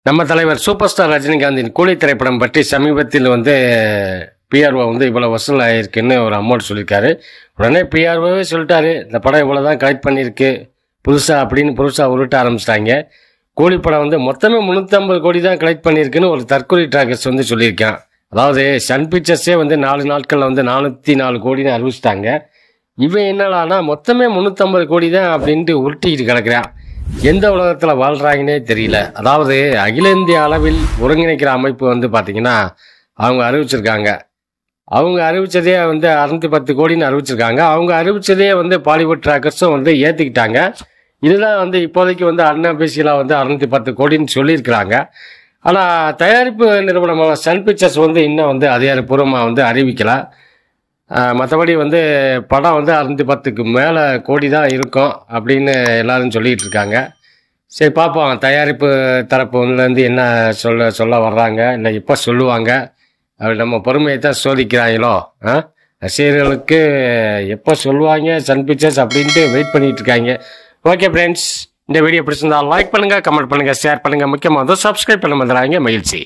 நம்ம தலைவர் super star ரஜினிகாந்தின் கூலி திரைப்படம் பற்றி சமீபத்தில் பிஆர்ஓ இவ்வளோ வசூல் ஆகிருக்குன்னு ஒரு அமௌண்ட் சொல்லியிருக்காரு. உடனே பிஆர்ஓவே சொல்லிட்டாரு, இந்த படம் இவ்வளோ தான் கலெக்ட் பண்ணியிருக்கு புதுசாக உருட்ட ஆரம்பிச்சிட்டாங்க. கூலி படம் மொத்தமே 350 கோடி தான் கலெக்ட் பண்ணியிருக்குன்னு ஒரு தற்கொலை ட்ராக்கர்ஸ் சொல்லியிருக்கான். அதாவது சன் பிக்சர்ஸே 4 நாட்களில் 404 கோடின்னு அறிவிச்சிட்டாங்க. இவன் என்னடானா மொத்தமே 350 கோடி தான் அப்படின்ட்டு உருட்டிக்கிட்டு கிடக்குறான். எந்த உலகத்தில் வாழ்கிறாங்கன்னே தெரியல. அதாவது அகில இந்திய அளவில் ஒருங்கிணைக்கிற அமைப்பு பார்த்தீங்கன்னா அவங்க அறிவிச்சிருக்காங்க. அவங்க அறிவித்ததே 610 கோடின்னு அறிவிச்சிருக்காங்க. அவங்க அறிவித்ததே பாலிவுட் ட்ராக்கர்ஸும் ஏற்றுக்கிட்டாங்க. இதுதான் இப்போதைக்கு அன்அபிஷியலாக 610 கோடின்னு சொல்லியிருக்கிறாங்க. ஆனால் தயாரிப்பு நிறுவனமான சன் பிக்சர்ஸ் இன்னும் அதிகாரப்பூர்வமாக அறிவிக்கலை. மற்றபடி படம் 610க்கு மேலே கோடி தான் இருக்கும் அப்படின்னு எல்லாரும் சொல்லிகிட்டு இருக்காங்க. சரி பார்ப்போம், தயாரிப்பு தரப்புலேருந்து என்ன சொல்ல வர்றாங்க, இல்லை எப்போ சொல்லுவாங்க. அப்படி நம்ம பொறுமையை தான் சோதிக்கிறாங்களோ. ரசிகர்களுக்கு எப்போ சொல்லுவாங்க சன் பிக்சர்ஸ் அப்படின்ட்டு வெயிட் பண்ணிகிட்டு இருக்காங்க. ஓகே ஃப்ரெண்ட்ஸ், இந்த வீடியோ பிடிச்சிருந்தா லைக் பண்ணுங்கள், கமெண்ட் பண்ணுங்கள், ஷேர் பண்ணுங்கள். முக்கியமாக சப்ஸ்கிரைப் பண்ண வந்துடுறாங்க. மகிழ்ச்சி.